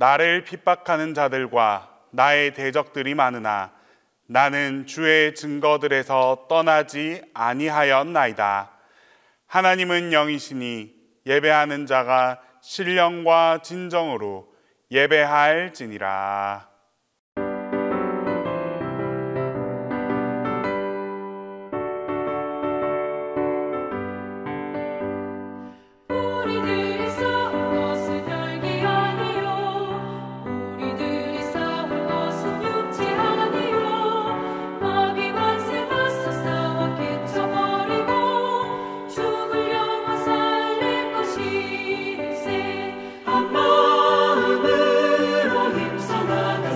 나를 핍박하는 자들과 나의 대적들이 많으나 나는 주의 증거들에서 떠나지 아니하였나이다. 하나님은 영이시니 예배하는 자가 신령과 진정으로 예배할지니라. 마음으로 힘써 나가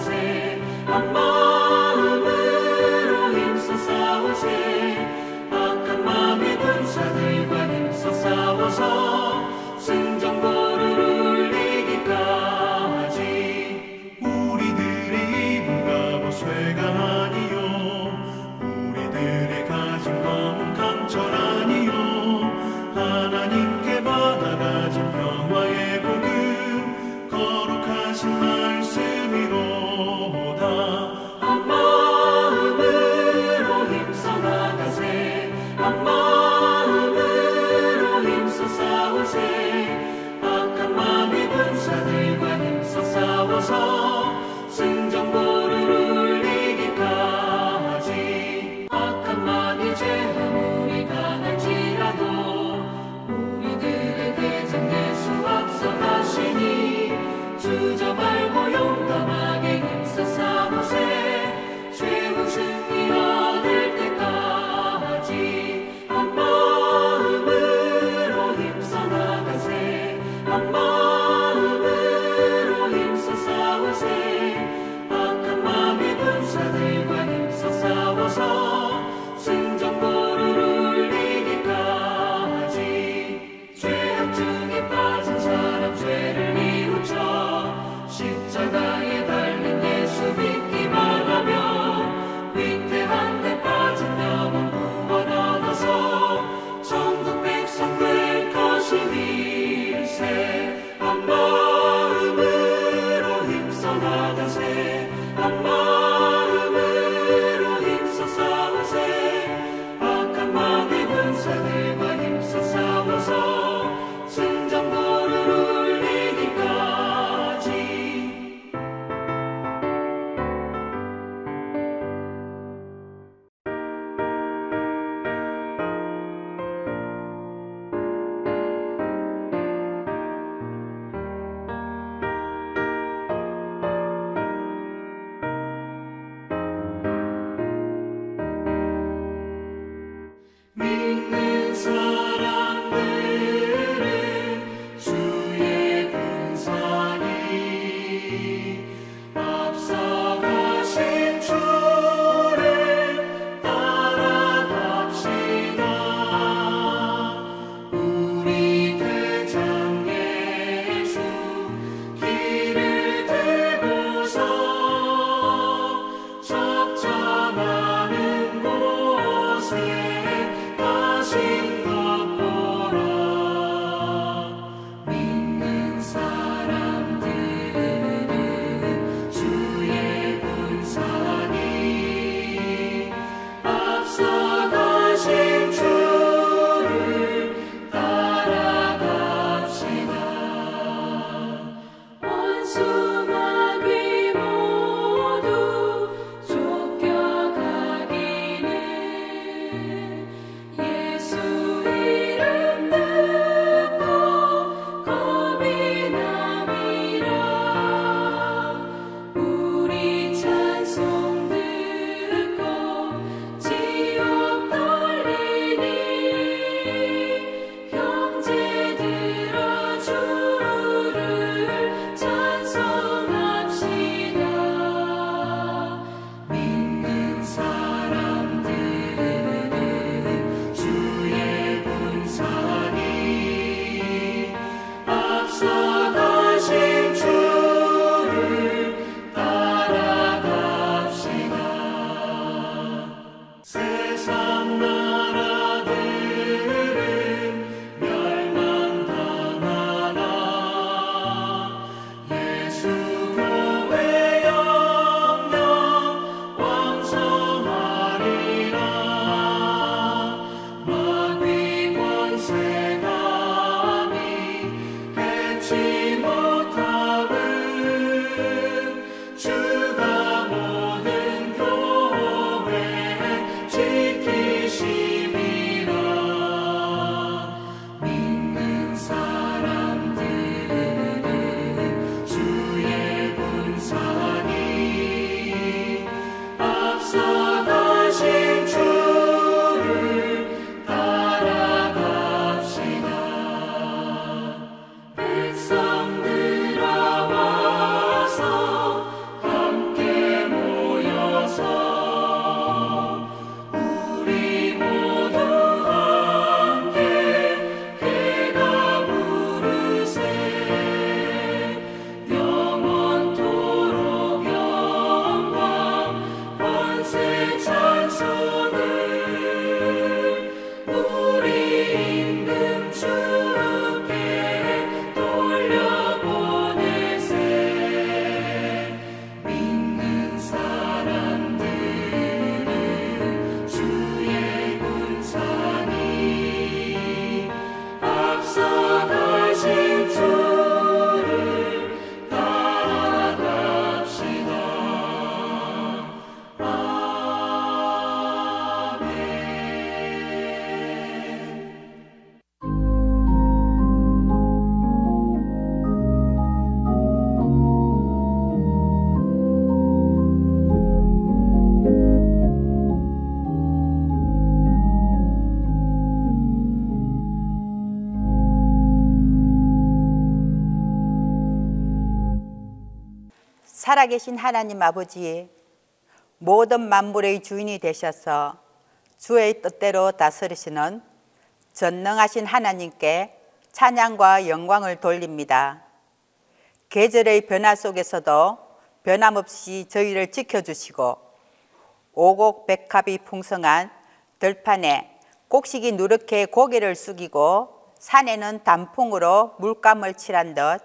살아계신 하나님 아버지, 모든 만물의 주인이 되셔서 주의 뜻대로 다스리시는 전능하신 하나님께 찬양과 영광을 돌립니다. 계절의 변화 속에서도 변함없이 저희를 지켜주시고 오곡백합이 풍성한 들판에 곡식이 누렇게 고개를 숙이고 산에는 단풍으로 물감을 칠한 듯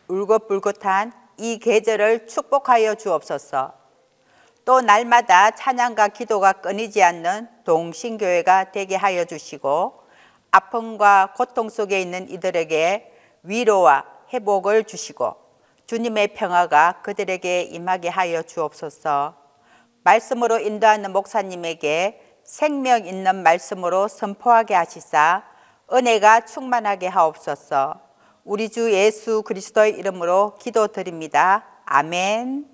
울긋불긋한 이 계절을 축복하여 주옵소서. 또 날마다 찬양과 기도가 끊이지 않는 동신교회가 되게 하여 주시고 아픔과 고통 속에 있는 이들에게 위로와 회복을 주시고 주님의 평화가 그들에게 임하게 하여 주옵소서. 말씀으로 인도하는 목사님에게 생명 있는 말씀으로 선포하게 하시사 은혜가 충만하게 하옵소서. 우리 주 예수 그리스도의 이름으로 기도드립니다. 아멘.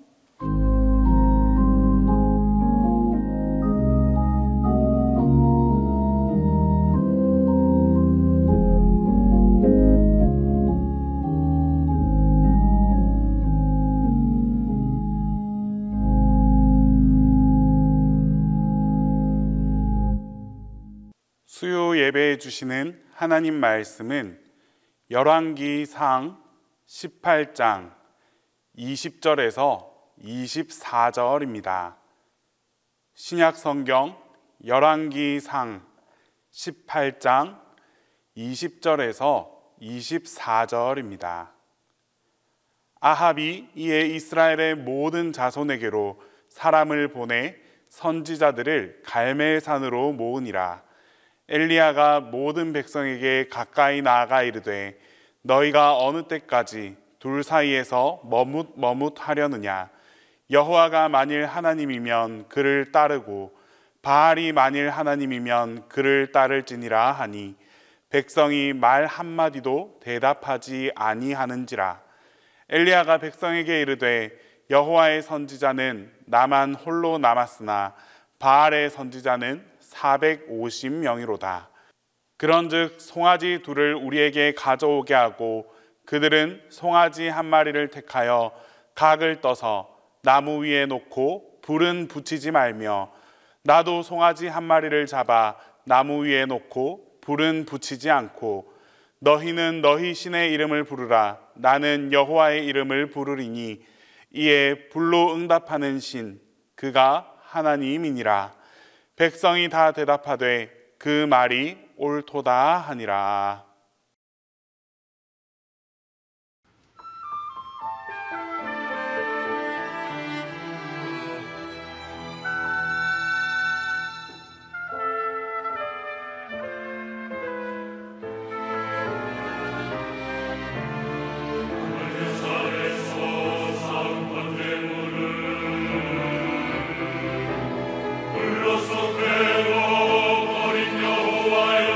수요 예배해 주시는 하나님 말씀은 열왕기상 18장 20절에서 24절입니다. 신약성경 열왕기상 18장 20절에서 24절입니다. 아합이 이에 이스라엘의 모든 자손에게로 사람을 보내 선지자들을 갈멜산으로 모으니라. 엘리야가 모든 백성에게 가까이 나아가 이르되 너희가 어느 때까지 둘 사이에서 머뭇머뭇하려느냐. 여호와가 만일 하나님이면 그를 따르고 바알이 만일 하나님이면 그를 따를지니라 하니 백성이 말 한마디도 대답하지 아니하는지라. 엘리야가 백성에게 이르되 여호와의 선지자는 나만 홀로 남았으나 바알의 선지자는 450명이로다. 그런즉 송아지 둘을 우리에게 가져오게 하고 그들은 송아지 한 마리를 택하여 각을 떠서 나무 위에 놓고 불은 붙이지 말며 나도 송아지 한 마리를 잡아 나무 위에 놓고 불은 붙이지 않고 너희는 너희 신의 이름을 부르라. 나는 여호와의 이름을 부르리니 이에 불로 응답하는 신 그가 하나님이니라. 백성이 다 대답하되 그 말이 옳도다 하니라. 불로서 괴로워버린 여호와여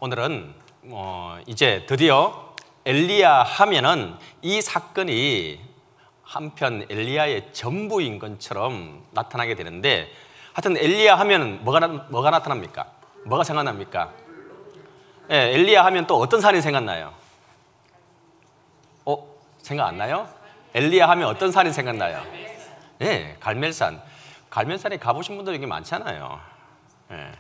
오늘은 이제 드디어 엘리야 하면은 이 사건이 한편 엘리야의 전부인 것처럼 나타나게 되는데, 하여튼 엘리야 하면 뭐가 나타납니까? 뭐가 생각납니까? 예, 엘리야 하면 또 어떤 산이 생각나요? 생각 안 나요? 엘리야 하면 어떤 산이 생각나요? 예, 갈멜산. 갈멜산에 가보신 분들이 이게 많잖아요. 예.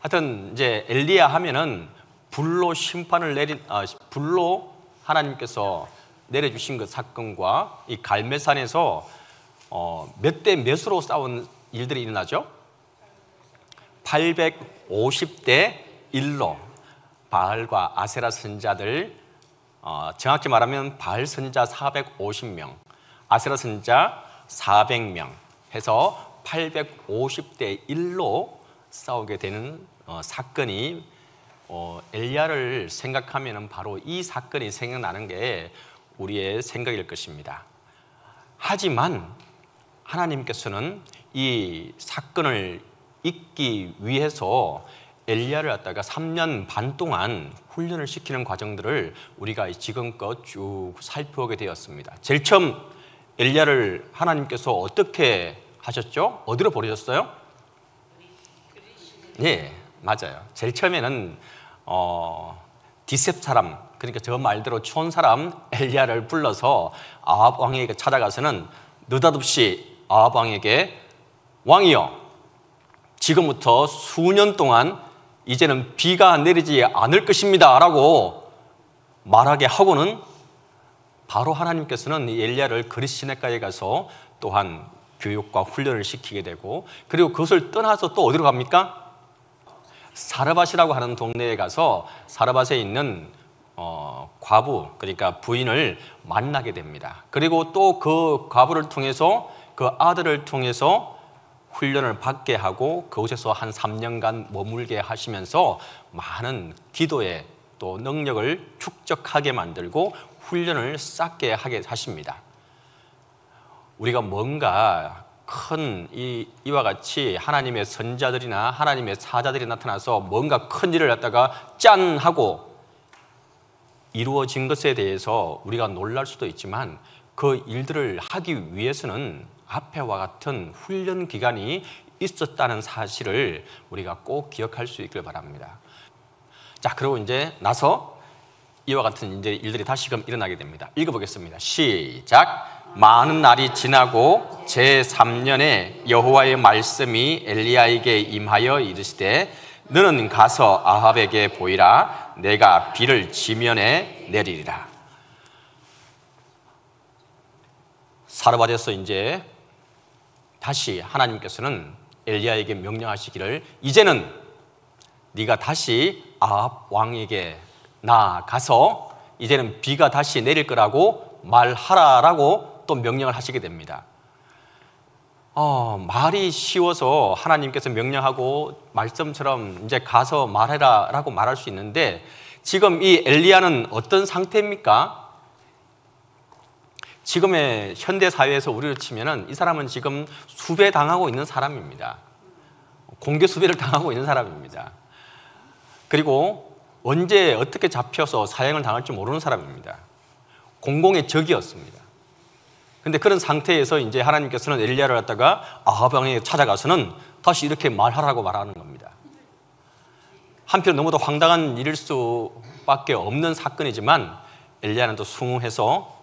하여튼 이제 엘리야 하면은 불로 불로 하나님께서 내려주신 그 사건과 이 갈멜산에서 몇 대 몇으로 싸운 일들이 일어나죠? 850대 1로 바알과 아세라 선자들, 정확히 말하면 바알 선자 450명, 아세라 선자 400명 해서 850대 1로 싸우게 되는 사건이, 엘리야를 생각하면 바로 이 사건이 생각나는 게 우리의 생각일 것입니다. 하지만 하나님께서는 이 사건을 잊기 위해서 엘리야를 갖다가 3년 반 동안 훈련을 시키는 과정들을 우리가 지금껏 쭉 살펴보게 되었습니다. 제일 처음 엘리야를 하나님께서 어떻게 하셨죠? 어디로 보내셨어요? 네, 맞아요. 제일 처음에는 디셉 사람, 그러니까 저 말대로 촌 사람 엘리야를 불러서 아합 왕에게 찾아가서는 느닷없이 아합 왕에게, 왕이여, 지금부터 수년 동안 이제는 비가 내리지 않을 것입니다 라고 말하게 하고는 바로 하나님께서는 엘리야를 그릿 시내가에 가서 또한 교육과 훈련을 시키게 되고, 그리고 그것을 떠나서 또 어디로 갑니까? 사르밧이라고 하는 동네에 가서 사르밧에 있는 과부, 그러니까 부인을 만나게 됩니다. 그리고 또 그 과부를 통해서, 그 아들을 통해서 훈련을 받게 하고 그곳에서 한 3년간 머물게 하시면서 많은 기도에 또 능력을 축적하게 만들고 훈련을 쌓게 하게 하십니다. 우리가 뭔가 큰 이와 같이 하나님의 선자들이나 하나님의 사자들이 나타나서 뭔가 큰 일을 갖다가 짠 하고 이루어진 것에 대해서 우리가 놀랄 수도 있지만, 그 일들을 하기 위해서는 앞에와 같은 훈련 기간이 있었다는 사실을 우리가 꼭 기억할 수 있길 바랍니다. 자, 그리고 이제 나서 이와 같은 이제 일들이 다시금 일어나게 됩니다. 읽어보겠습니다. 시작. 많은 날이 지나고 제3년에 여호와의 말씀이 엘리야에게 임하여 이르시되, 너는 가서 아합에게 보이라. 내가 비를 지면에 내리리라. 사르밧에서 이제 다시 하나님께서는 엘리야에게 명령하시기를, 이제는 네가 다시 아합 왕에게 나아가서 이제는 비가 다시 내릴 거라고 말하라라고 또 명령을 하시게 됩니다. 말이 쉬워서 하나님께서 명령하고 말씀처럼 이제 가서 말해라 라고 말할 수 있는데, 지금 이 엘리야는 어떤 상태입니까? 지금의 현대 사회에서 우리로 치면은 이 사람은 지금 수배 당하고 있는 사람입니다. 공개 수배를 당하고 있는 사람입니다. 그리고 언제 어떻게 잡혀서 사형을 당할지 모르는 사람입니다. 공공의 적이었습니다. 근데 그런 상태에서 이제 하나님께서는 엘리야를 갖다가 아합 왕에게 찾아가서는 다시 이렇게 말하라고 말하는 겁니다. 한편 너무도 황당한 일일 수밖에 없는 사건이지만, 엘리야는 또 숭웅해서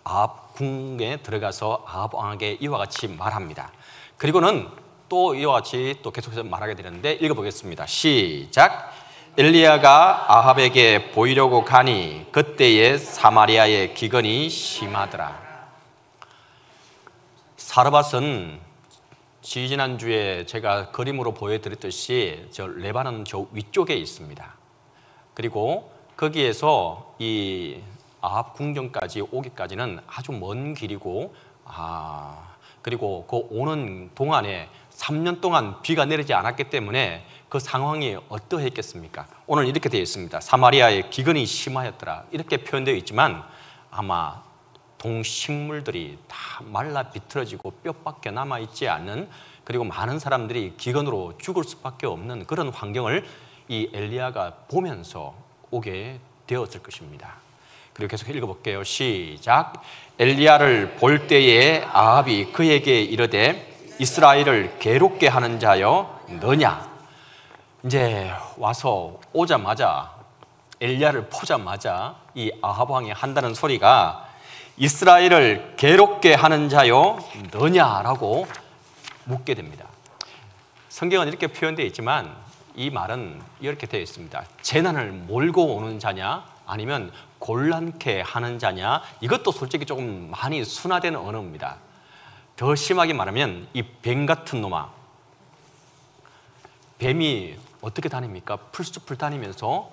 아합 궁에 들어가서 아합 왕에게 이와 같이 말합니다. 그리고는 또 이와 같이 또 계속해서 말하게 되는데, 읽어보겠습니다. 시작. 엘리야가 아합에게 보이려고 가니 그때에 사마리아의 기근이 심하더라. 사르밧은 지지난주에 제가 그림으로 보여드렸듯이 저 레바논 저 위쪽에 있습니다. 그리고 거기에서 이 아합 궁전까지 오기까지는 아주 먼 길이고, 그리고 그 오는 동안에 3년 동안 비가 내리지 않았기 때문에 그 상황이 어떠했겠습니까? 오늘 이렇게 되어 있습니다. 사마리아의 기근이 심하였더라. 이렇게 표현되어 있지만 아마 동식물들이 다 말라 비틀어지고 뼈밖에 남아있지 않는, 그리고 많은 사람들이 기근으로 죽을 수밖에 없는 그런 환경을 이 엘리야가 보면서 오게 되었을 것입니다. 그리고 계속 읽어볼게요. 시작. 엘리야를 볼 때에 아합이 그에게 이르되 이스라엘을 괴롭게 하는 자여 너냐. 이제 와서 오자마자 엘리야를 보자마자 이 아합 왕이 한다는 소리가 이스라엘을 괴롭게 하는 자요 너냐라고 묻게 됩니다. 성경은 이렇게 표현되어 있지만 이 말은 이렇게 되어 있습니다. 재난을 몰고 오는 자냐 아니면 곤란케 하는 자냐, 이것도 솔직히 조금 많이 순화된 언어입니다. 더 심하게 말하면 이 뱀 같은 놈아, 뱀이 어떻게 다닙니까? 풀숲을 다니면서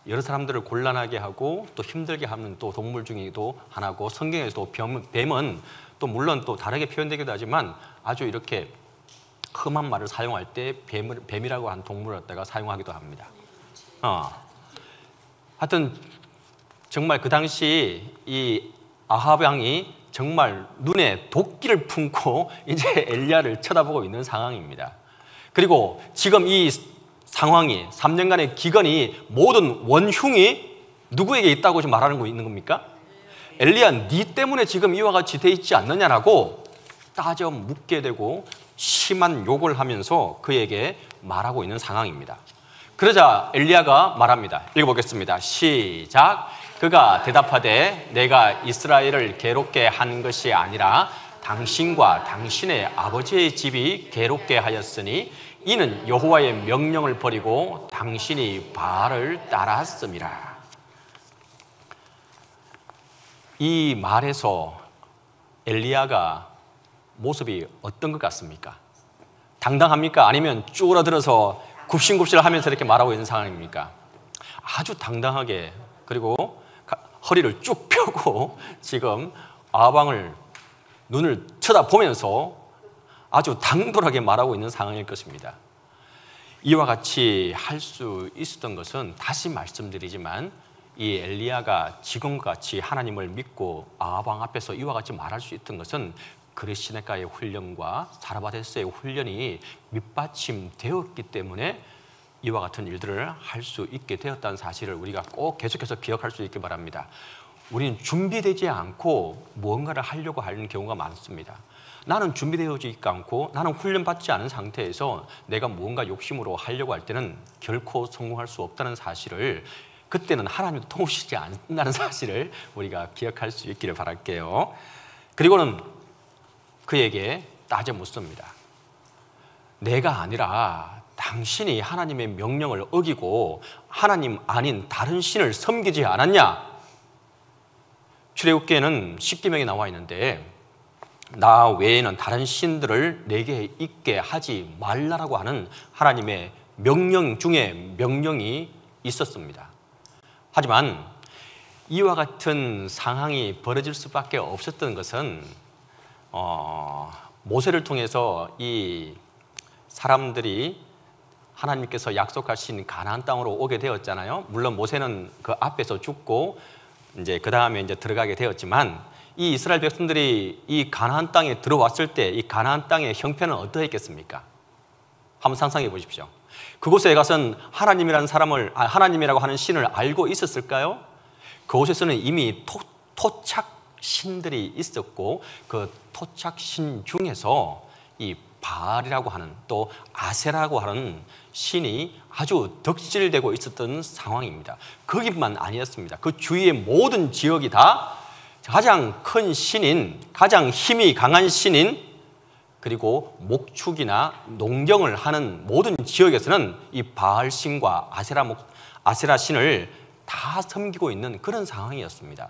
여러 사람들을 곤란하게 하고 또 힘들게 하는 또 동물 중에도 하나고, 성경에서도 뱀은 또 물론 또 다르게 표현되기도 하지만 아주 이렇게 험한 말을 사용할 때 뱀이라고 하는 동물을 갖다가 사용하기도 합니다. 하여튼 정말 그 당시 이 아합 왕이 정말 눈에 도끼를 품고 이제 엘리야를 쳐다보고 있는 상황입니다. 그리고 지금 이 상황이 3년간의 기근이 모든 원흉이 누구에게 있다고 지금 말하는 거 있는 겁니까? 엘리야, 네 때문에 지금 이와 같이 돼 있지 않느냐라고 따져 묻게 되고 심한 욕을 하면서 그에게 말하고 있는 상황입니다. 그러자 엘리야가 말합니다. 읽어보겠습니다. 시작. 그가 대답하되 내가 이스라엘을 괴롭게 한 것이 아니라 당신과 당신의 아버지의 집이 괴롭게 하였으니 이는 여호와의 명령을 버리고 당신이 바알을 따랐음이라. 이 말에서 엘리야가 모습이 어떤 것 같습니까? 당당합니까? 아니면 쭈그러들어서 굽신굽신하면서 이렇게 말하고 있는 상황입니까? 아주 당당하게, 그리고 허리를 쭉 펴고 지금 아합 왕을 눈을 쳐다보면서 아주 당돌하게 말하고 있는 상황일 것입니다. 이와 같이 할 수 있었던 것은, 다시 말씀드리지만 이 엘리야가 지금과 같이 하나님을 믿고 아합 왕 앞에서 이와 같이 말할 수 있던 것은 그리시네가의 훈련과 사라바데스의 훈련이 밑받침되었기 때문에 이와 같은 일들을 할 수 있게 되었다는 사실을 우리가 꼭 계속해서 기억할 수 있기 바랍니다. 우리는 준비되지 않고 무언가를 하려고 하는 경우가 많습니다. 나는 준비되어지지 않고 나는 훈련받지 않은 상태에서 내가 무언가 욕심으로 하려고 할 때는 결코 성공할 수 없다는 사실을, 그때는 하나님도 도우시지 않는다는 사실을 우리가 기억할 수 있기를 바랄게요. 그리고는 그에게 따져 묻습니다. 내가 아니라 당신이 하나님의 명령을 어기고 하나님 아닌 다른 신을 섬기지 않았냐? 출애굽기에는 10계명이 나와 있는데 나 외에는 다른 신들을 내게 있게 하지 말라라고 하는 하나님의 명령 중에 명령이 있었습니다. 하지만 이와 같은 상황이 벌어질 수밖에 없었던 것은 모세를 통해서 이 사람들이 하나님께서 약속하신 가나안 땅으로 오게 되었잖아요. 물론 모세는 그 앞에서 죽고 이제 그 다음에 이제 들어가게 되었지만, 이 이스라엘 백성들이 이 가나안 땅에 들어왔을 때 이 가나안 땅의 형편은 어떠했겠습니까? 한번 상상해 보십시오. 그곳에 가서는 하나님이라는 사람을, 하나님이라고 하는 신을 알고 있었을까요? 그곳에서는 이미 토착 신들이 있었고 그 토착 신 중에서 이 바알이라고 하는, 또 아세라고 하는 신이 아주 덕질되고 있었던 상황입니다. 거기만 아니었습니다. 그 주위의 모든 지역이 다 가장 큰 신인, 가장 힘이 강한 신인, 그리고 목축이나 농경을 하는 모든 지역에서는 이 바알 신과 아세라 신을 다 섬기고 있는 그런 상황이었습니다.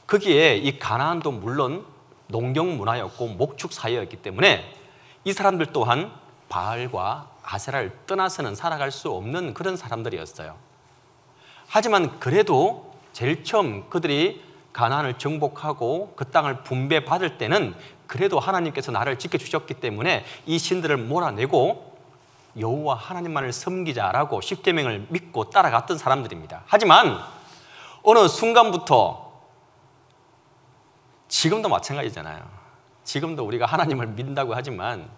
거기에 이 가나안도 물론 농경 문화였고 목축 사회였기 때문에 이 사람들 또한 바알과 아세라를 떠나서는 살아갈 수 없는 그런 사람들이었어요. 하지만 그래도 제일 처음 그들이 가나안을 정복하고 그 땅을 분배받을 때는 그래도 하나님께서 나를 지켜주셨기 때문에 이 신들을 몰아내고 여호와 하나님만을 섬기자라고 10계명을 믿고 따라갔던 사람들입니다. 하지만 어느 순간부터, 지금도 마찬가지잖아요. 지금도 우리가 하나님을 믿는다고 하지만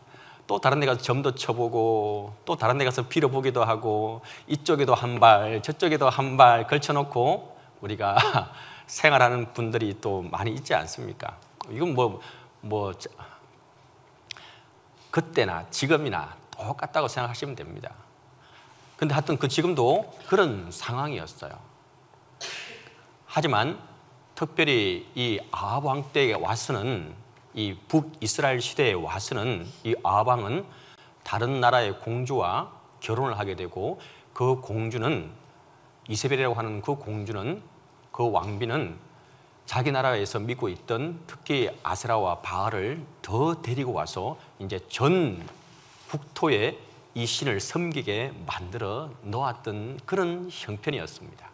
또 다른 데 가서 점도 쳐보고 또 다른 데 가서 빌어보기도 하고 이쪽에도 한 발 저쪽에도 한 발 걸쳐놓고 우리가 생활하는 분들이 또 많이 있지 않습니까? 이건 그때나 지금이나 똑같다고 생각하시면 됩니다. 근데 하여튼 지금도 그런 상황이었어요. 하지만 특별히 이 아합 왕 때에 와서는, 이 북이스라엘 시대에 와서는 이 아합 왕은 다른 나라의 공주와 결혼을 하게 되고, 그 공주는, 이세벨이라고 하는 그 공주는, 그 왕비는 자기 나라에서 믿고 있던 특히 아세라와 바알을 더 데리고 와서 이제 전 국토에 이 신을 섬기게 만들어 놓았던 그런 형편이었습니다.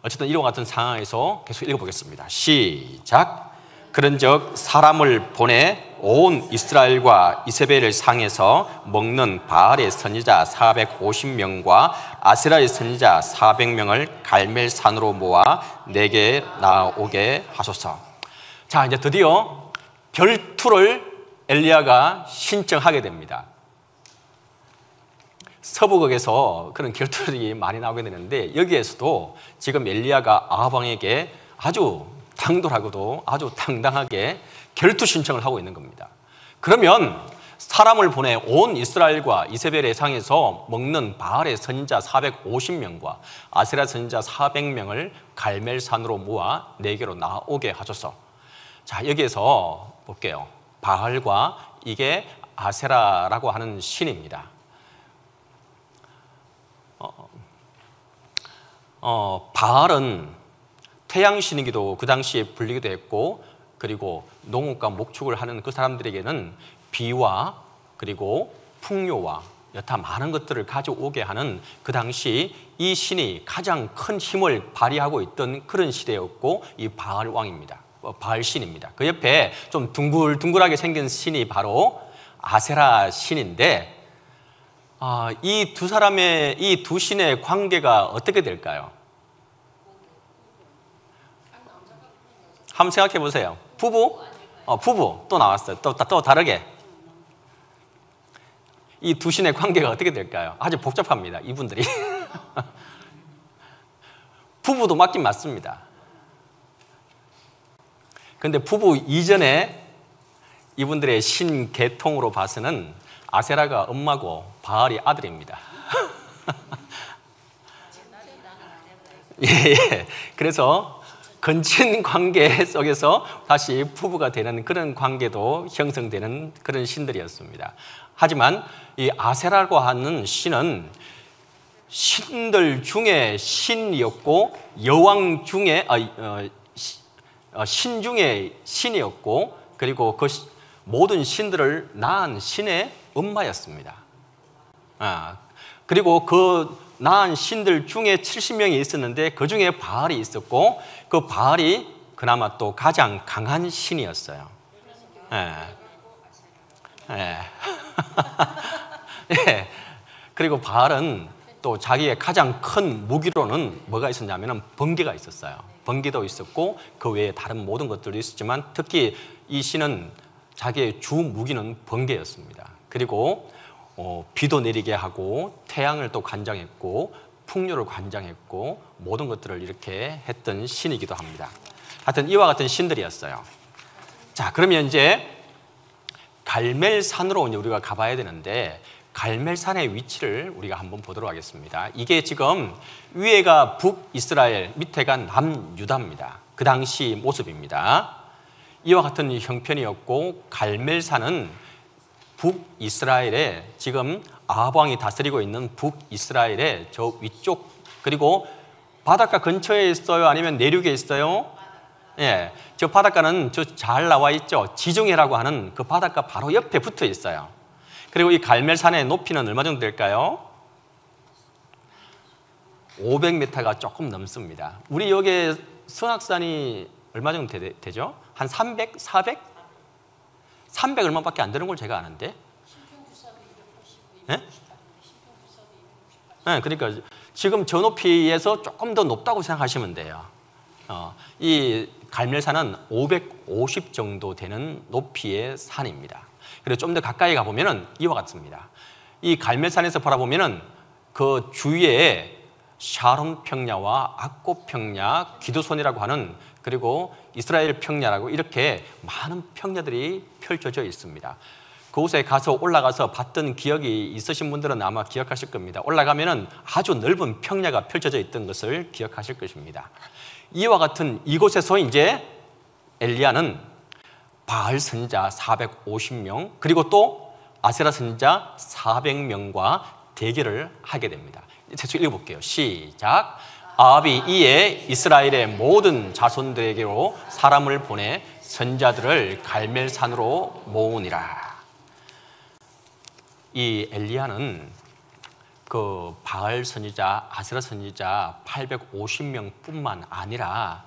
어쨌든 이와 같은 상황에서 계속 읽어보겠습니다. 시작. 그런즉 사람을 보내 온 이스라엘과 이세벨을 상에서 먹는 바알의 선지자 450명과 아세라의 선지자 400명을 갈멜산으로 모아 내게 나오게 하소서. 자, 이제 드디어 결투를 엘리야가 신청하게 됩니다. 서부극에서 그런 결투들이 많이 나오게 되는데, 여기에서도 지금 엘리야가 아합 왕에게 아주 당돌하고도 아주 당당하게 결투 신청을 하고 있는 겁니다. 그러면 사람을 보내 온 이스라엘과 이세벨의 상에서 먹는 바알의 선지자 450명과 아세라 선지자 400명을 갈멜산으로 모아 내게로 나오게 하소서. 자, 여기에서 볼게요. 바알과 이게 아세라라고 하는 신입니다. 바알은 태양신이기도 그 당시에 불리기도 했고, 그리고 농업과 목축을 하는 그 사람들에게는 비와 그리고 풍요와 여타 많은 것들을 가져오게 하는, 그 당시 이 신이 가장 큰 힘을 발휘하고 있던 그런 시대였고, 이 바알 왕입니다. 바알 신입니다. 그 옆에 좀 둥글둥글하게 생긴 신이 바로 아세라 신인데, 이 두 사람의, 이 두 신의 관계가 어떻게 될까요? 한번 생각해 보세요. 부부? 부부 또 나왔어요. 또 다르게. 이 두 신의 관계가 어떻게 될까요? 아주 복잡합니다, 이분들이. 부부도 맞긴 맞습니다. 근데 부부 이전에 이분들의 신계통으로 봐서는 아세라가 엄마고 바알이 아들입니다. 예. 그래서 건친 관계 속에서 다시 부부가 되는 그런 관계도 형성되는 그런 신들이었습니다. 하지만 이 아세라라고 하는 신은 신들 중에 신이었고, 여왕 중에 신 중에 신이었고, 그리고 그 모든 신들을 낳은 신의 엄마였습니다. 그리고 그 낳은 신들 중에 70명이 있었는데 그 중에 바알이 있었고, 그 바알이 그나마 또 가장 강한 신이었어요. 예. 그리고 바알은 또 자기의 가장 큰 무기로는 뭐가 있었냐면 번개가 있었어요. 번개도 있었고 그 외에 다른 모든 것들도 있었지만, 특히 이 신은 자기의 주 무기는 번개였습니다. 그리고 비도 내리게 하고 태양을 또 관장했고 풍요를 관장했고 모든 것들을 이렇게 했던 신이기도 합니다. 하여튼 이와 같은 신들이었어요. 자, 그러면 이제 갈멜산으로 이제 우리가 가봐야 되는데, 갈멜산의 위치를 우리가 한번 보도록 하겠습니다. 이게 지금 위에가 북이스라엘, 밑에가 남유다입니다. 그 당시 모습입니다. 이와 같은 형편이었고, 갈멜산은 북이스라엘에, 지금 아합 왕이 다스리고 있는 북이스라엘의 저 위쪽, 그리고 바닷가 근처에 있어요? 아니면 내륙에 있어요? 예, 저 바닷가는 저 잘 나와 있죠. 지중해라고 하는 그 바닷가 바로 옆에 붙어 있어요. 그리고 이 갈멜산의 높이는 얼마 정도 될까요? 500m가 조금 넘습니다. 우리 여기 성악산이 얼마 정도 되죠? 한 300, 400? 300 얼마밖에 안 되는 걸 제가 아는데. 예? 네, 그러니까 지금 저 높이에서 조금 더 높다고 생각하시면 돼요. 이 갈멜산은 550 정도 되는 높이의 산입니다. 그리고 좀 더 가까이 가보면은 이와 같습니다. 이 갈멜산에서 바라보면은 그 주위에 샤론 평야와 악고 평야, 기드손이라고 하는, 그리고 이스라엘 평야라고 이렇게 많은 평야들이 펼쳐져 있습니다. 그곳에 가서 올라가서 봤던 기억이 있으신 분들은 아마 기억하실 겁니다. 올라가면은 아주 넓은 평야가 펼쳐져 있던 것을 기억하실 것입니다. 이와 같은 이곳에서 이제 엘리야는 바알 선지자 450명, 그리고 또 아세라 선지자 400명과 대결을 하게 됩니다. 대충 읽어볼게요. 시작. 아합이 이에 이스라엘의 모든 자손들에게로 사람을 보내 선지자들을 갈멜산으로 모으니라. 이 엘리야는 그 바알 선지자, 아세라 선지자 850명 뿐만 아니라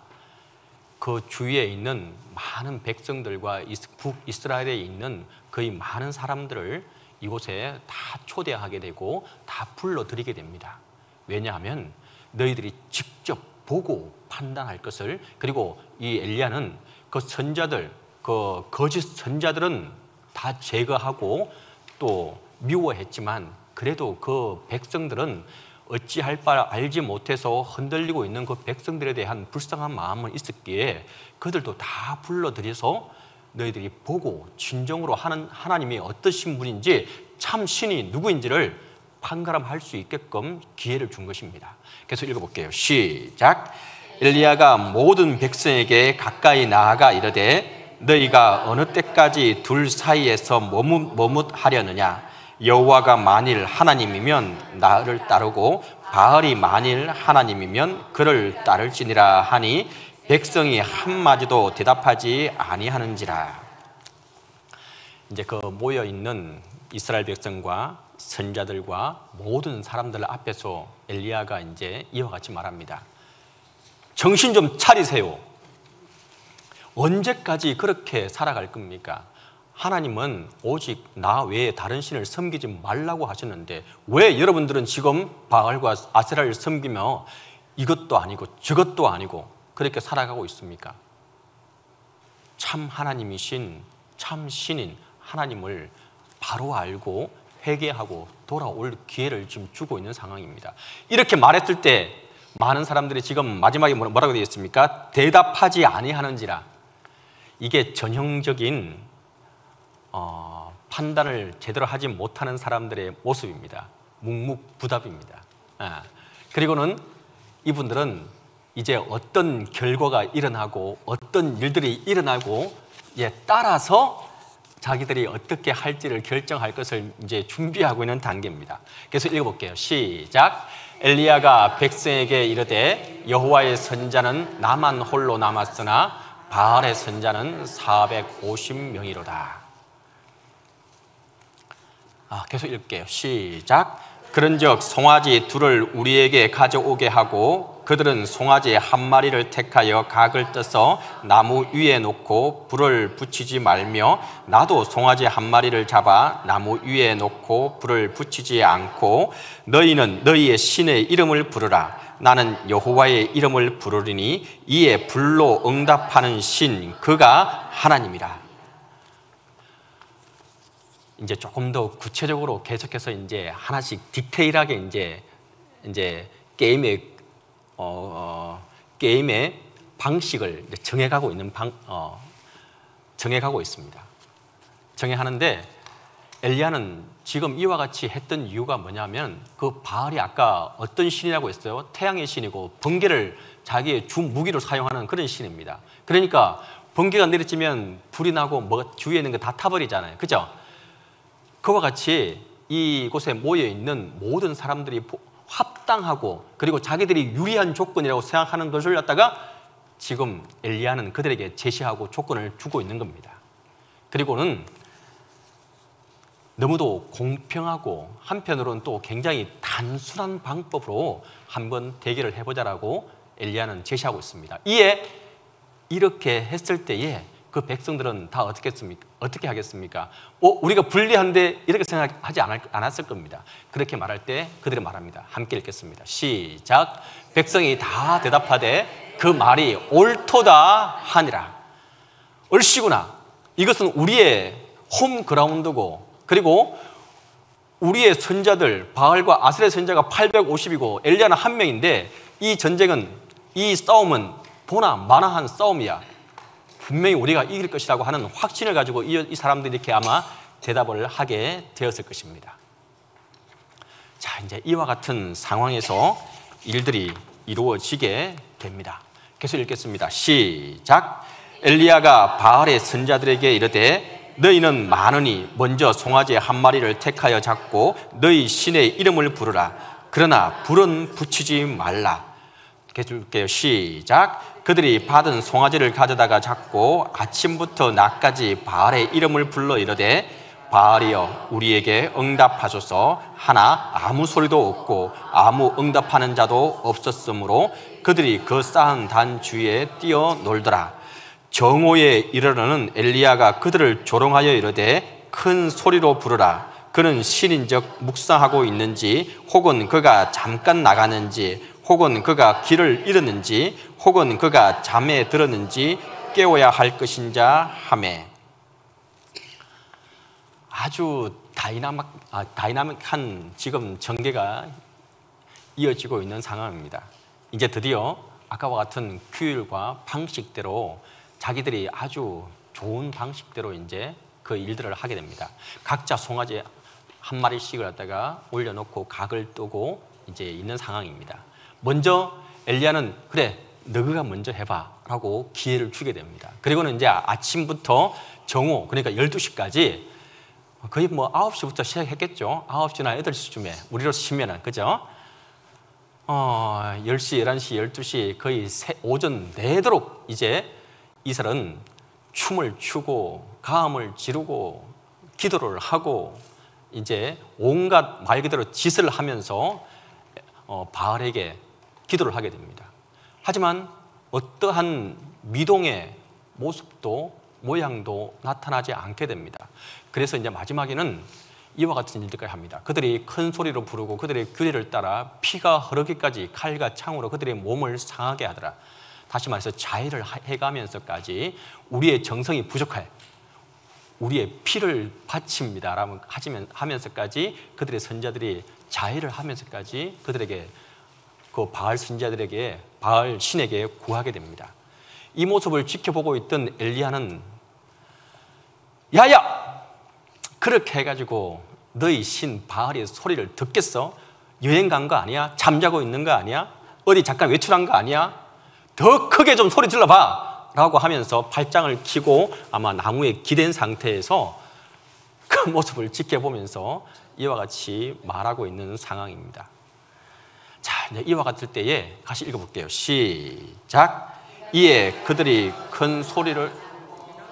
그 주위에 있는 많은 백성들과 북이스라엘에 있는 거의 많은 사람들을 이곳에 다 초대하게 되고 다 불러들이게 됩니다. 왜냐하면 너희들이 직접 보고 판단할 것을, 그리고 이 엘리야는 그 선자들, 그 거짓 선자들은 다 제거하고 또 미워했지만 그래도 그 백성들은 어찌할 바 알지 못해서 흔들리고 있는 그 백성들에 대한 불쌍한 마음은 있었기에 그들도 다 불러들여서 너희들이 보고 진정으로 하나님이 어떠신 분인지, 참 신이 누구인지를 판가름할 수 있게끔 기회를 준 것입니다. 그래서 읽어볼게요. 시작. 엘리야가 모든 백성에게 가까이 나아가 이르되 너희가 어느 때까지 둘 사이에서 머뭇하려느냐. 여호와가 만일 하나님이면 나를 따르고 바알이 만일 하나님이면 그를 따를지니라 하니 백성이 한마디도 대답하지 아니하는지라. 이제 그 모여 있는 이스라엘 백성과 선자들과 모든 사람들 앞에서 엘리야가 이제 이와 같이 말합니다. 정신 좀 차리세요. 언제까지 그렇게 살아갈 겁니까? 하나님은 오직 나 외에 다른 신을 섬기지 말라고 하셨는데 왜 여러분들은 지금 바알과 아세라를 섬기며 이것도 아니고 저것도 아니고 그렇게 살아가고 있습니까? 참 하나님이신, 참 신인 하나님을 바로 알고 회개하고 돌아올 기회를 지금 주고 있는 상황입니다. 이렇게 말했을 때 많은 사람들이 지금 마지막에 뭐라고 되어 있습니까? 대답하지 아니하는지라. 이게 전형적인 판단을 제대로 하지 못하는 사람들의 모습입니다. 묵묵부답입니다. 그리고는 이분들은 이제 어떤 결과가 일어나고 어떤 일들이 일어나고 따라서 자기들이 어떻게 할지를 결정할 것을 이제 준비하고 있는 단계입니다. 그래서 읽어볼게요. 시작. 엘리야가 백성에게 이르되 여호와의 선자는 나만 홀로 남았으나 바알의 선자는 450명이로다. 계속 읽을게요. 시작. 그런즉 송아지 둘을 우리에게 가져오게 하고 그들은 송아지 한 마리를 택하여 각을 떠서 나무 위에 놓고 불을 붙이지 말며 나도 송아지 한 마리를 잡아 나무 위에 놓고 불을 붙이지 않고 너희는 너희의 신의 이름을 부르라. 나는 여호와의 이름을 부르리니 이에 불로 응답하는 신 그가 하나님이라. 이제 조금 더 구체적으로 계속해서 이제 하나씩 디테일하게 이제 게임의 방식을 정해가고 있습니다. 정해하는데 엘리야는 지금 이와 같이 했던 이유가 뭐냐면 그 바알이 아까 어떤 신이라고 했어요? 태양의 신이고 번개를 자기의 주 무기로 사용하는 그런 신입니다. 그러니까 번개가 내리치면 불이 나고 뭐 주위에 있는 거 다 타버리잖아요. 그죠? 그와 같이 이곳에 모여있는 모든 사람들이 합당하고 그리고 자기들이 유리한 조건이라고 생각하는 것을 갖다가 지금 엘리야는 그들에게 제시하고 조건을 주고 있는 겁니다. 그리고는 너무도 공평하고 한편으로는 또 굉장히 단순한 방법으로 한번 대결을 해보자라고 엘리야는 제시하고 있습니다. 이에 이렇게 했을 때에 그 백성들은 다 어떻게 하겠습니까? 우리가 불리한데 이렇게 생각하지 않았을 겁니다. 그렇게 말할 때 그들이 말합니다. 함께 읽겠습니다. 시작. 백성이 다 대답하되 그 말이 옳도다 하니라. 옳시구나. 이것은 우리의 홈그라운드고, 그리고 우리의 선자들 바알과 아셀의 선자가 850이고 엘리야는 1명인데 이 전쟁은, 이 싸움은 보나 마나한 싸움이야. 분명히 우리가 이길 것이라고 하는 확신을 가지고 이 사람들이 이렇게 아마 대답을 하게 되었을 것입니다. 자, 이제 이와 같은 상황에서 일들이 이루어지게 됩니다. 계속 읽겠습니다. 시작. 엘리야가 바알의 선자들에게 이르되 너희는 많으니 먼저 송아지 한 마리를 택하여 잡고 너희 신의 이름을 부르라. 그러나 불은 붙이지 말라. 계속 읽게요. 시작. 그들이 받은 송아지를 가져다가 잡고 아침부터 낮까지 바알의 이름을 불러 이르되 바알이여 우리에게 응답하소서 하나 아무 소리도 없고 아무 응답하는 자도 없었으므로 그들이 그 쌓은 단 주위에 뛰어 놀더라. 정오에 이르러는 엘리야가 그들을 조롱하여 이르되 큰 소리로 부르라. 그는 신인적 묵상하고 있는지 혹은 그가 잠깐 나가는지 혹은 그가 길을 잃었는지 혹은 그가 잠에 들었는지 깨워야 할 것인자 하매. 아주 다이나믹한 지금 전개가 이어지고 있는 상황입니다. 이제 드디어 아까와 같은 규율과 방식대로 자기들이 아주 좋은 방식대로 이제 그 일들을 하게 됩니다. 각자 송아지 한 마리씩을 갖다가 올려놓고 각을 뜨고 이제 있는 상황입니다. 먼저 엘리야는 그래 너가 먼저 해봐 라고 기회를 주게 됩니다. 그리고는 이제 아침부터 정오, 그러니까 12시까지 거의 뭐 9시부터 시작했겠죠. 9시나 8시쯤에 우리로 치면은, 그죠? 10시, 11시, 12시 거의 오전 내도록 이제 이스라엘은 춤을 추고 가음을 지르고 기도를 하고 이제 온갖 말 그대로 짓을 하면서 바알에게 기도를 하게 됩니다. 하지만 어떠한 미동의 모습도 모양도 나타나지 않게 됩니다. 그래서 이제 마지막에는 이와 같은 일들까지 합니다. 그들이 큰 소리로 부르고 그들의 규례를 따라 피가 흐르기까지 칼과 창으로 그들의 몸을 상하게 하더라. 다시 말해서 자해를 해가면서까지 우리의 정성이 부족할, 우리의 피를 바칩니다 라고 하면서까지 그들의 선자들이 자해를 하면서까지 그들에게, 그 바알 선자들에게, 바알 신에게 구하게 됩니다. 이 모습을 지켜보고 있던 엘리야는 야야! 그렇게 해가지고 너희 신 바알의 소리를 듣겠어? 여행 간 거 아니야? 잠자고 있는 거 아니야? 어디 잠깐 외출한 거 아니야? 더 크게 좀 소리 질러봐! 라고 하면서 팔짱을 끼고 아마 나무에 기댄 상태에서 그 모습을 지켜보면서 이와 같이 말하고 있는 상황입니다. 자, 이제 이와 같을 때에 다시 읽어볼게요. 시작. 이에 그들이 큰 소리를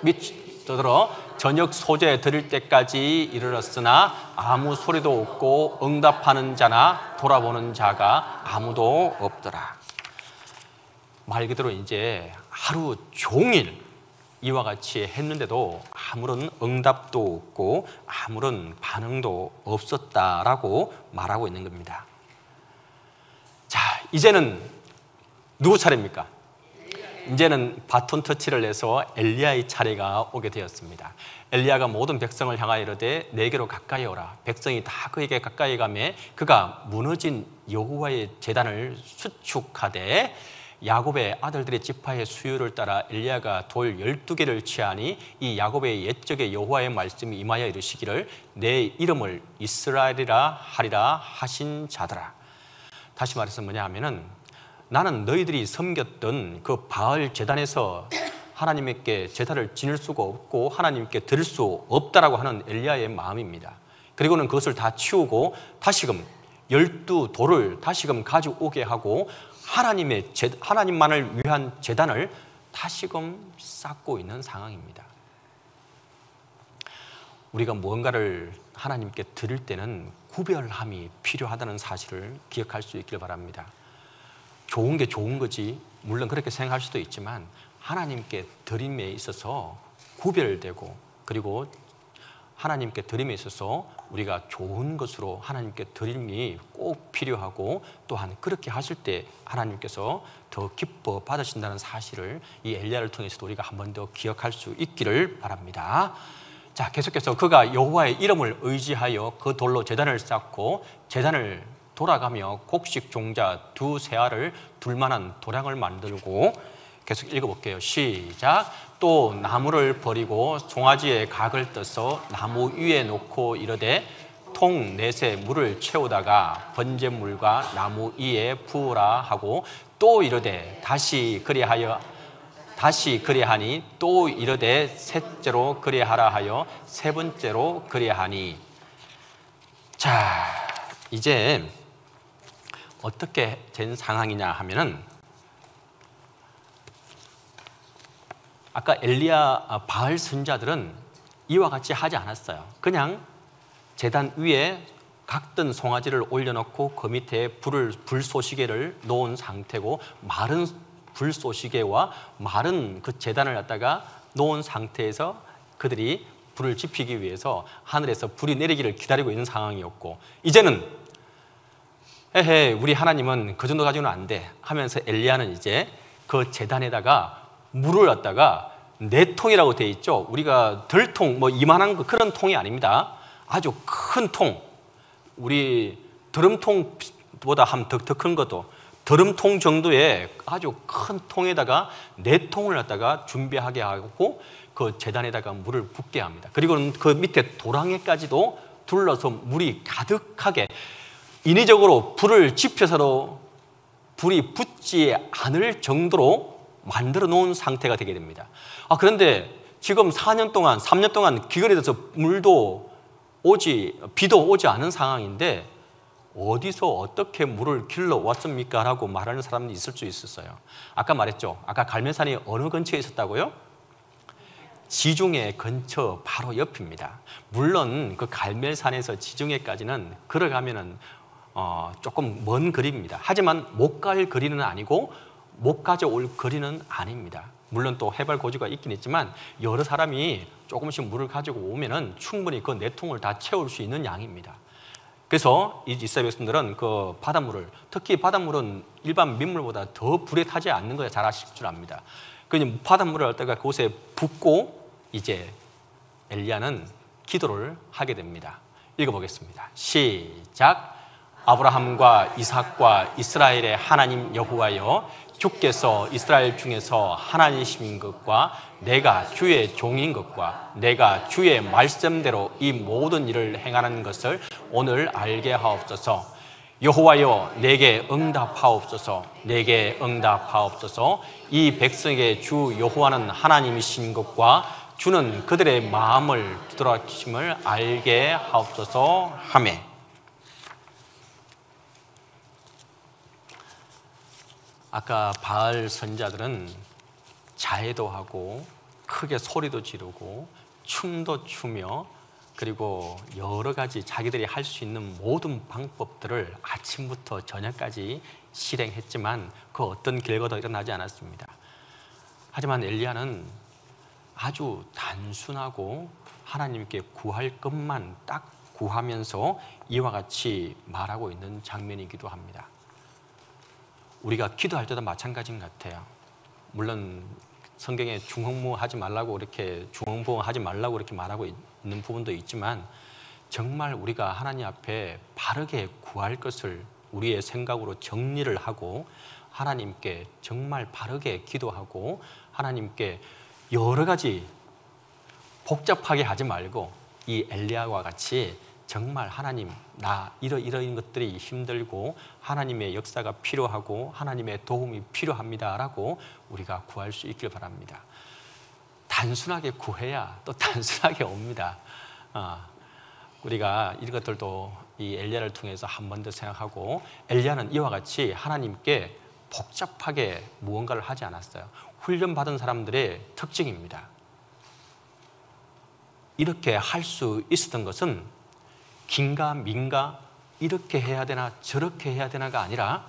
미치도록 저녁 소재에 들을 때까지 이르렀으나 아무 소리도 없고 응답하는 자나 돌아보는 자가 아무도 없더라. 말 그대로 이제 하루 종일 이와 같이 했는데도 아무런 응답도 없고 아무런 반응도 없었다라고 말하고 있는 겁니다. 자, 이제는 누구 차례입니까? 이제는 바톤 터치를 해서 엘리야의 차례가 오게 되었습니다. 엘리야가 모든 백성을 향하여 이르되 내게로 가까이 오라. 백성이 다 그에게 가까이 가매 그가 무너진 여호와의 제단을 수축하되 야곱의 아들들의 지파의 수요를 따라 엘리야가 돌 12개를 취하니 이 야곱의 옛적의 여호와의 말씀이 임하여 이르시기를 내 이름을 이스라엘이라 하리라 하신 자더라. 다시 말해서 뭐냐 하면은 나는 너희들이 섬겼던 그 바알 제단에서 하나님께 제사를 지낼 수가 없고 하나님께 드릴 수 없다라고 하는 엘리야의 마음입니다. 그리고는 그것을 다 치우고 다시금 12돌을 다시금 가져오게 하고 하나님만을 위한 제단을 다시금 쌓고 있는 상황입니다. 우리가 무언가를 하나님께 드릴 때는 구별함이 필요하다는 사실을 기억할 수 있길 바랍니다. 좋은 게 좋은 거지, 물론 그렇게 생각할 수도 있지만 하나님께 드림에 있어서 구별되고 그리고 하나님께 드림에 있어서 우리가 좋은 것으로 하나님께 드림이 꼭 필요하고 또한 그렇게 하실 때 하나님께서 더 기뻐 받으신다는 사실을 이 엘리야를 통해서도 우리가 한 번 더 기억할 수 있기를 바랍니다. 자, 계속해서 그가 여호와의 이름을 의지하여 그 돌로 제단을 쌓고 제단을 돌아가며 곡식 종자 2 알을 둘 만한 도량을 만들고, 계속 읽어볼게요. 시작. 또 나무를 버리고 송아지의 각을 떠서 나무 위에 놓고 이르되 통 넷에 물을 채우다가 번제물과 나무 위에 부으라 하고, 또 이르되 다시 그리하니 또 이르되 셋째로 그리하라 하여 3번째로 그리하니. 자, 이제 어떻게 된 상황이냐 하면은, 아까 엘리야 바알 선자들은 이와 같이 하지 않았어요. 그냥 제단 위에 각든 송아지를 올려놓고 그 밑에 불쏘시개를 놓은 상태고, 마른 불쏘시개와 마른 그 제단을 갖다가 놓은 상태에서 그들이 불을 지피기 위해서 하늘에서 불이 내리기를 기다리고 있는 상황이었고, 이제는 헤헤, 우리 하나님은 그 정도 가지고는 안 돼 하면서 엘리야는 이제 그 제단에다가 물을 갖다가 4통이라고 되어 있죠. 우리가 들통 뭐 이만한 그런 통이 아닙니다. 아주 큰 통, 우리 드럼통보다 한 더 큰 것도 드럼통 정도의 아주 큰 통에다가 4통을 갖다가 준비하게 하고 그 제단에다가 물을 붓게 합니다. 그리고는 그 밑에 도랑에까지도 둘러서 물이 가득하게, 인위적으로 불을 지펴서도 불이 붙지 않을 정도로 만들어 놓은 상태가 되게 됩니다. 그런데 지금 4년 동안, 3년 동안 기근에 대해서 비도 오지 않은 상황인데 어디서 어떻게 물을 길러 왔습니까? 라고 말하는 사람이 있을 수 있었어요. 아까 말했죠. 아까 갈멜산이 어느 근처에 있었다고요? 지중해 근처 바로 옆입니다. 물론 그 갈멜산에서 지중해까지는 걸어가면은 조금 먼 거리입니다. 하지만 못 갈 거리는 아니고 못 가져올 거리는 아닙니다. 물론 또 해발 고지가 있긴 있지만 여러 사람이 조금씩 물을 가지고 오면은 충분히 그 4통을 다 채울 수 있는 양입니다. 그래서 이 이스라엘 백성들은 그 바닷물을, 특히 바닷물은 일반 민물보다 더 불에 타지 않는 거 잘 아실 줄 압니다. 그 바닷물을 갖다가 그곳에 붓고 이제 엘리야는 기도를 하게 됩니다. 읽어보겠습니다. 시작. 아브라함과 이삭과 이스라엘의 하나님 여호와여, 주께서 이스라엘 중에서 하나님이신 것과 내가 주의 종인 것과 내가 주의 말씀대로 이 모든 일을 행하는 것을 오늘 알게 하옵소서. 여호와여, 내게 응답하옵소서. 내게 응답하옵소서. 이 백성의 주 여호와는 하나님이신 것과 주는 그들의 마음을 뒤돌아키심을 알게 하옵소서 하매. 아까 바알 선자들은 자해도 하고 크게 소리도 지르고 춤도 추며, 그리고 여러 가지 자기들이 할 수 있는 모든 방법들을 아침부터 저녁까지 실행했지만 그 어떤 결과도 일어나지 않았습니다. 하지만 엘리야는 아주 단순하고 하나님께 구할 것만 딱 구하면서 이와 같이 말하고 있는 장면이기도 합니다. 우리가 기도할 때도 마찬가지인 것 같아요. 물론 성경에 중흥부하지 말라고 이렇게 말하고 있는 부분도 있지만, 정말 우리가 하나님 앞에 바르게 구할 것을 우리의 생각으로 정리를 하고 하나님께 정말 바르게 기도하고 하나님께 여러 가지 복잡하게 하지 말고 이 엘리야와 같이 정말 하나님, 나 이런 것들이 힘들고 하나님의 역사가 필요하고 하나님의 도움이 필요합니다라고 우리가 구할 수 있길 바랍니다. 단순하게 구해야 또 단순하게 옵니다. 우리가 이런 것들도 이 엘리야를 통해서 한 번 더 생각하고, 엘리야는 이와 같이 하나님께 복잡하게 무언가를 하지 않았어요. 훈련받은 사람들의 특징입니다. 이렇게 할 수 있었던 것은 긴가 민가 이렇게 해야 되나 저렇게 해야 되나가 아니라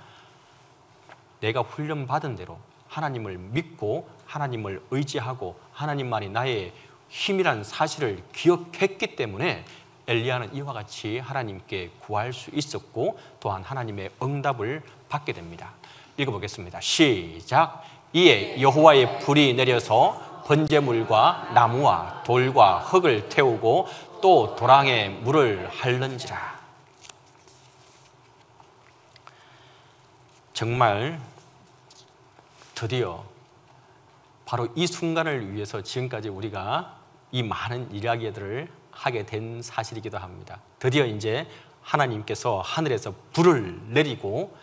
내가 훈련받은 대로 하나님을 믿고 하나님을 의지하고 하나님만이 나의 힘이란 사실을 기억했기 때문에 엘리야는 이와 같이 하나님께 구할 수 있었고 또한 하나님의 응답을 받게 됩니다. 읽어보겠습니다. 시작. 이에 여호와의 불이 내려서 번제물과 나무와 돌과 흙을 태우고 또 도랑에 물을 핥는지라. 정말 드디어 바로 이 순간을 위해서 지금까지 우리가 이 많은 이야기들을 하게 된 사실이기도 합니다. 드디어 이제 하나님께서 하늘에서 불을 내리고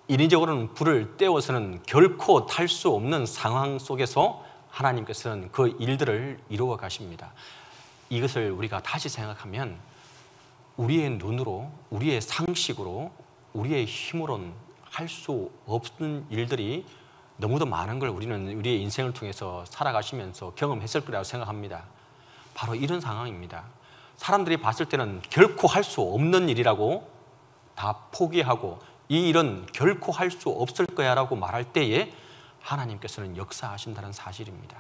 인위적으로는 불을 떼어서는 결코 탈 수 없는 상황 속에서 하나님께서는 그 일들을 이루어 가십니다. 이것을 우리가 다시 생각하면 우리의 눈으로, 우리의 상식으로, 우리의 힘으로는 할 수 없는 일들이 너무도 많은 걸 우리는 우리의 인생을 통해서 살아가시면서 경험했을 거라고 생각합니다. 바로 이런 상황입니다. 사람들이 봤을 때는 결코 할 수 없는 일이라고 다 포기하고 이 일은 결코 할 수 없을 거야 라고 말할 때에 하나님께서는 역사하신다는 사실입니다.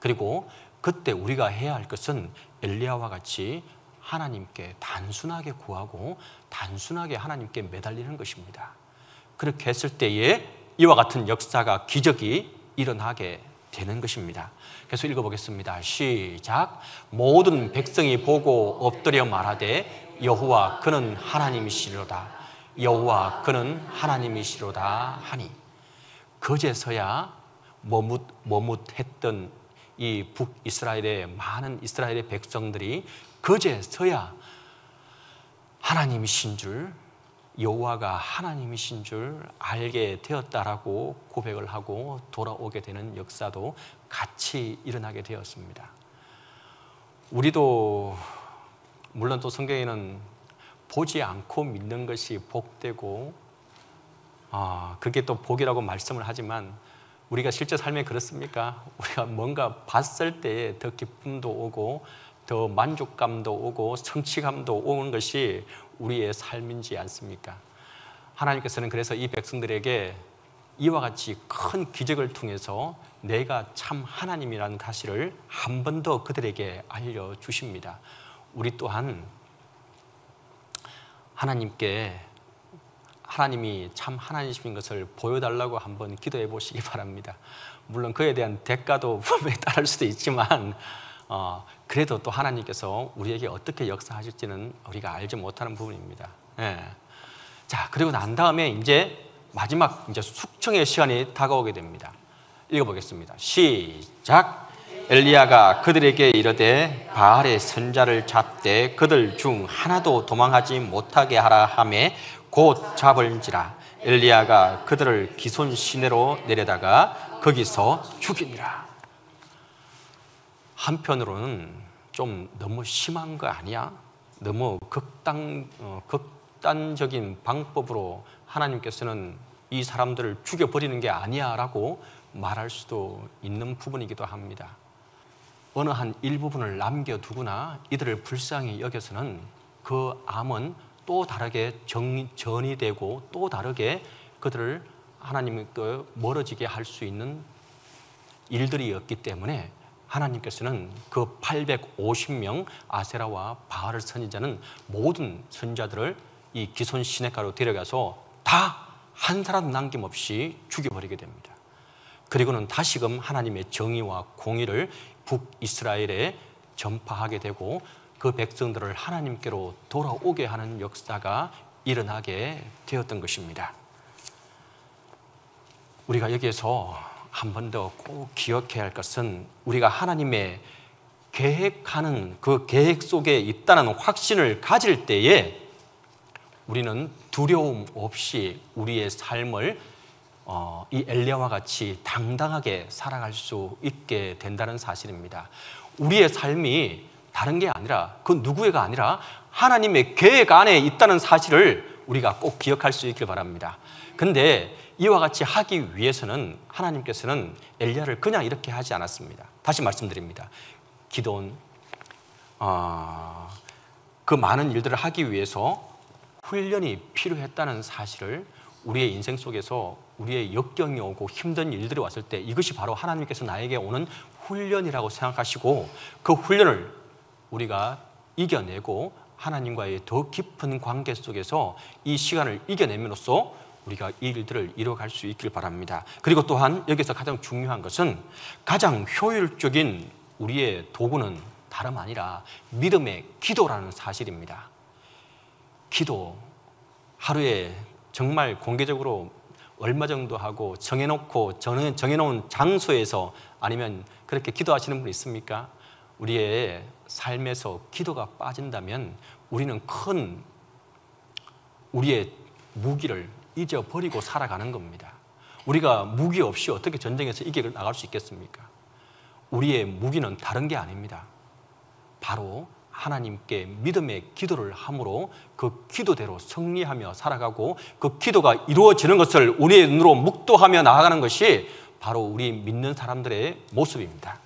그리고 그때 우리가 해야 할 것은 엘리야와 같이 하나님께 단순하게 구하고 단순하게 하나님께 매달리는 것입니다. 그렇게 했을 때에 이와 같은 역사가, 기적이 일어나게 되는 것입니다. 그래서 읽어보겠습니다. 시작. 모든 백성이 보고 엎드려 말하되 여호와 그는 하나님이시로다. 여호와 그는 하나님이시로다 하니. 그제서야 머뭇했던 이 북이스라엘의 많은 이스라엘의 백성들이 그제서야 하나님이신 줄, 여호와가 하나님이신 줄 알게 되었다라고 고백을 하고 돌아오게 되는 역사도 같이 일어나게 되었습니다. 우리도 물론 또 성경에는 보지 않고 믿는 것이 복되고 그게 또 복이라고 말씀을 하지만 우리가 실제 삶에 그렇습니까? 우리가 뭔가 봤을 때에 더 기쁨도 오고 더 만족감도 오고 성취감도 오는 것이 우리의 삶인지 않습니까? 하나님께서는 그래서 이 백성들에게 이와 같이 큰 기적을 통해서 내가 참 하나님이라는 사실을 한 번 더 그들에게 알려주십니다. 우리 또한 하나님께 하나님이 참 하나님이신 것을 보여달라고 한번 기도해 보시기 바랍니다. 물론 그에 대한 대가도 분명히 따를 수도 있지만 그래도 또 하나님께서 우리에게 어떻게 역사하실지는 우리가 알지 못하는 부분입니다. 예. 자, 그리고 난 다음에 이제 마지막 숙청의 시간이 다가오게 됩니다. 읽어보겠습니다. 시작. 엘리야가 그들에게 이르되 바알의 선자를 잡되 그들 중 하나도 도망하지 못하게 하라 하매 곧 잡을지라. 엘리야가 그들을 기손 시내로 내려다가 거기서 죽이니라. 한편으로는 좀 너무 심한 거 아니야? 너무 극단적인 방법으로 하나님께서는 이 사람들을 죽여버리는 게 아니야 라고 말할 수도 있는 부분이기도 합니다. 어느 한 일부분을 남겨두거나 이들을 불쌍히 여겨서는 그 암은 또 다르게 전이 되고 또 다르게 그들을 하나님께 멀어지게 할 수 있는 일들이었기 때문에 하나님께서는 그 850명 아세라와 바알 선지자는 모든 선지자들을 이 기손 시내가로 데려가서 다 한 사람 남김없이 죽여버리게 됩니다. 그리고는 다시금 하나님의 정의와 공의를 북이스라엘에 전파하게 되고 그 백성들을 하나님께로 돌아오게 하는 역사가 일어나게 되었던 것입니다. 우리가 여기에서 한 번 더 꼭 기억해야 할 것은 우리가 하나님의 계획하는 그 계획 속에 있다는 확신을 가질 때에 우리는 두려움 없이 우리의 삶을 이 엘리야와 같이 당당하게 살아갈 수 있게 된다는 사실입니다. 우리의 삶이 다른 게 아니라 그 누구의가 아니라 하나님의 계획 안에 있다는 사실을 우리가 꼭 기억할 수 있길 바랍니다. 근데 이와 같이 하기 위해서는 하나님께서는 엘리야를 그냥 이렇게 하지 않았습니다. 다시 말씀드립니다. 기도원 그 많은 일들을 하기 위해서 훈련이 필요했다는 사실을 우리의 인생 속에서 우리의 역경이 오고 힘든 일들이 왔을 때 이것이 바로 하나님께서 나에게 오는 훈련이라고 생각하시고 그 훈련을 우리가 이겨내고 하나님과의 더 깊은 관계 속에서 이 시간을 이겨냄으로써 우리가 이 일들을 이뤄갈 수 있길 바랍니다. 그리고 또한 여기서 가장 중요한 것은 가장 효율적인 우리의 도구는 다름 아니라 믿음의 기도라는 사실입니다. 기도, 하루에 정말 공개적으로 얼마 정도 하고 정해놓은 장소에서, 아니면 그렇게 기도하시는 분 있습니까? 우리의 삶에서 기도가 빠진다면 우리는 큰 우리의 무기를 잊어버리고 살아가는 겁니다. 우리가 무기 없이 어떻게 전쟁에서 이겨 나갈 수 있겠습니까? 우리의 무기는 다른 게 아닙니다. 바로 하나님께 믿음의 기도를 함으로 그 기도대로 승리하며 살아가고, 그 기도가 이루어지는 것을 우리의 눈으로 묵도하며 나아가는 것이 바로 우리 믿는 사람들의 모습입니다.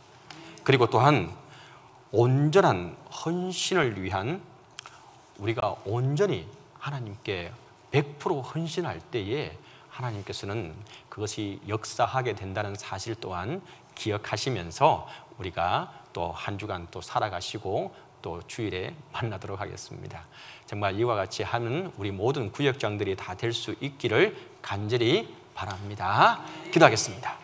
그리고 또한 온전한 헌신을 위한, 우리가 온전히 하나님께 100% 헌신할 때에 하나님께서는 그것이 역사하게 된다는 사실 또한 기억하시면서 우리가 또 한 주간 또 살아가시고 또 주일에 만나도록 하겠습니다. 정말 이와 같이 하는 우리 모든 구역장들이 다 될 수 있기를 간절히 바랍니다. 기도하겠습니다.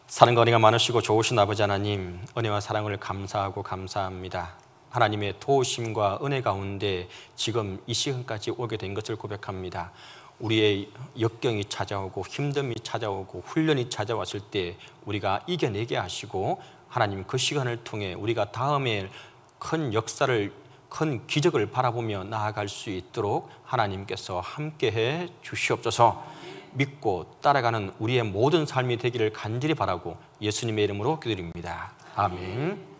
사랑과 은혜가 많으시고 좋으신 아버지 하나님, 은혜와 사랑을 감사하고 감사합니다. 하나님의 도우심과 은혜 가운데 지금 이 시간까지 오게 된 것을 고백합니다. 우리의 역경이 찾아오고 힘듦이 찾아오고 훈련이 찾아왔을 때 우리가 이겨내게 하시고, 하나님 그 시간을 통해 우리가 다음에 큰 역사를, 큰 기적을 바라보며 나아갈 수 있도록 하나님께서 함께해 주시옵소서. 믿고 따라가는 우리의 모든 삶이 되기를 간절히 바라고 예수님의 이름으로 기도드립니다. 아멘.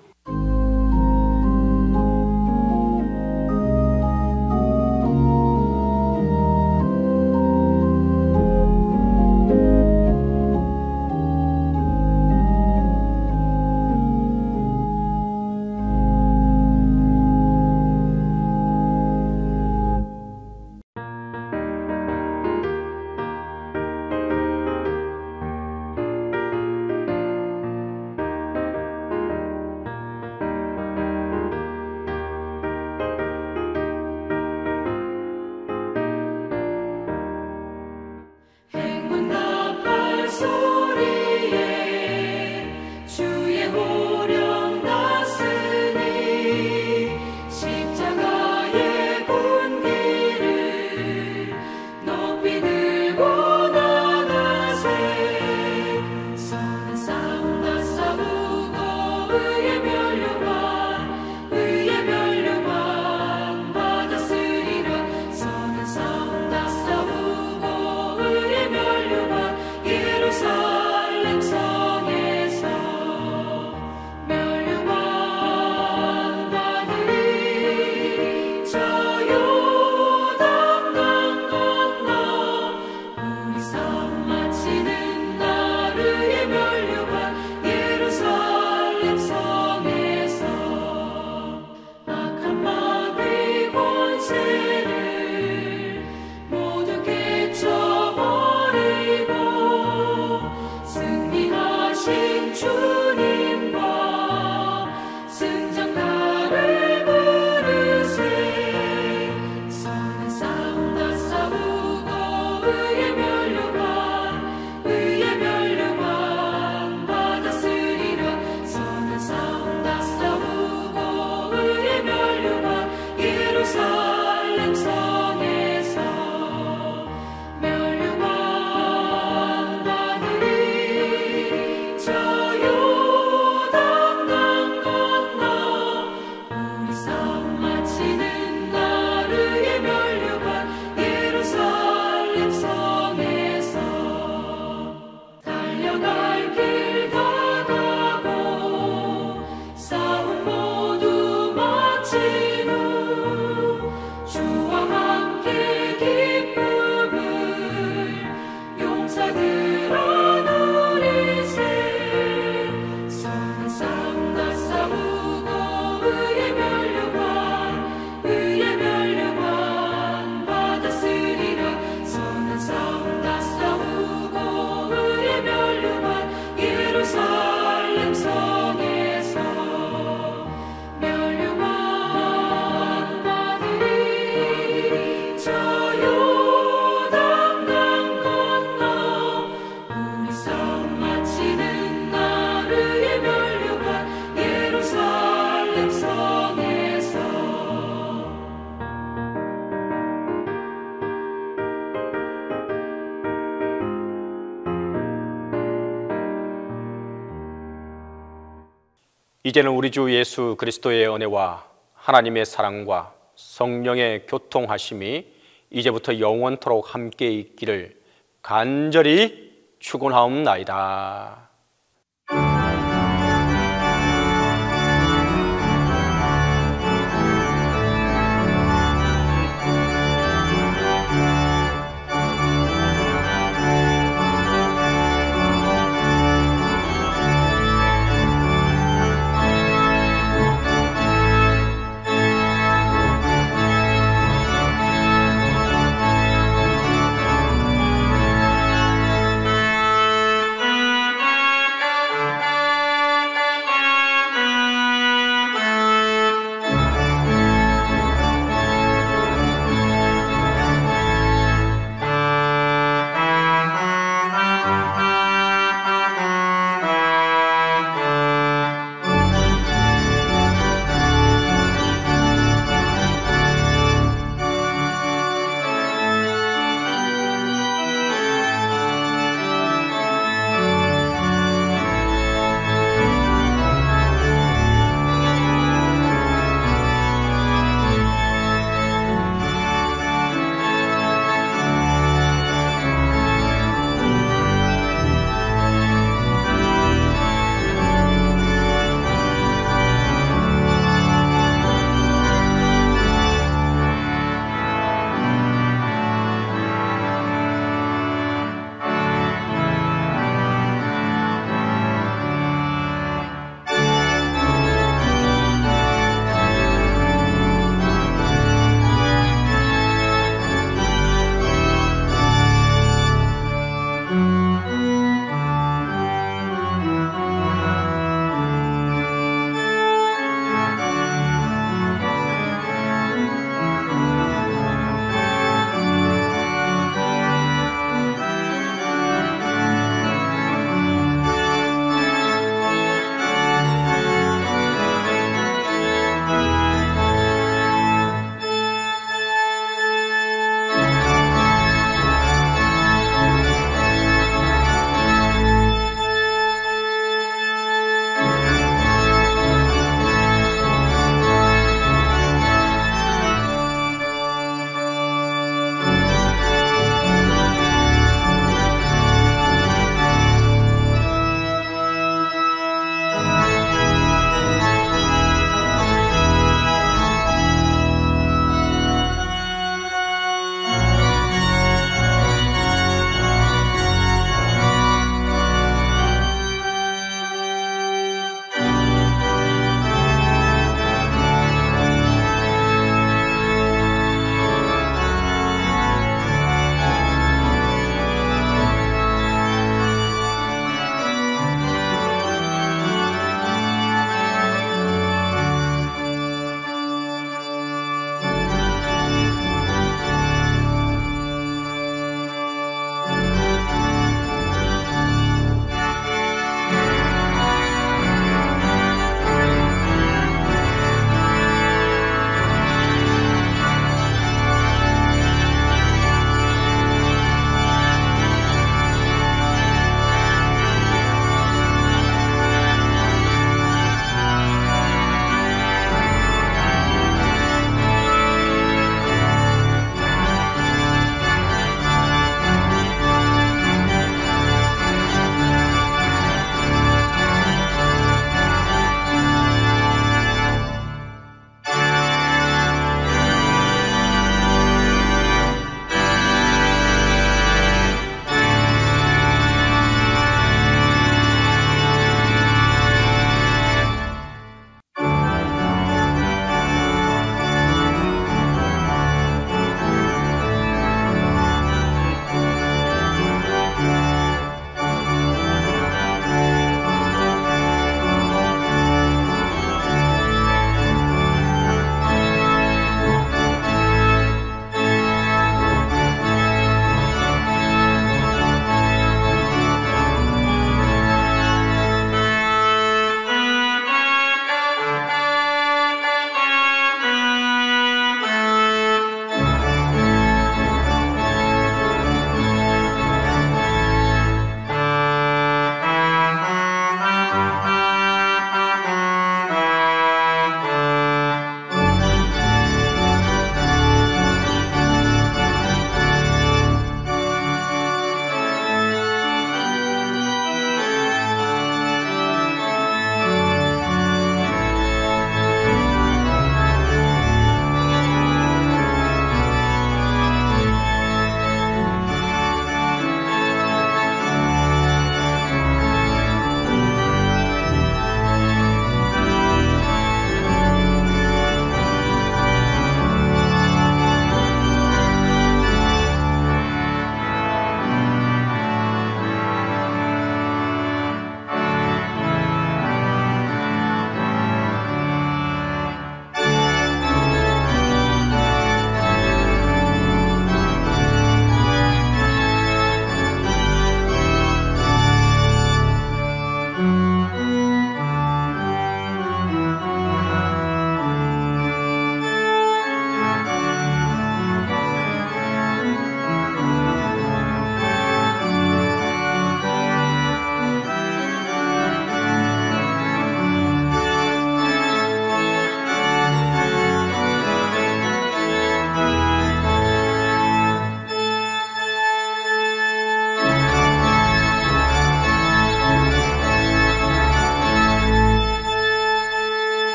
이제는 우리 주 예수 그리스도의 은혜와 하나님의 사랑과 성령의 교통하심이 이제부터 영원토록 함께 있기를 간절히 축원하옵나이다.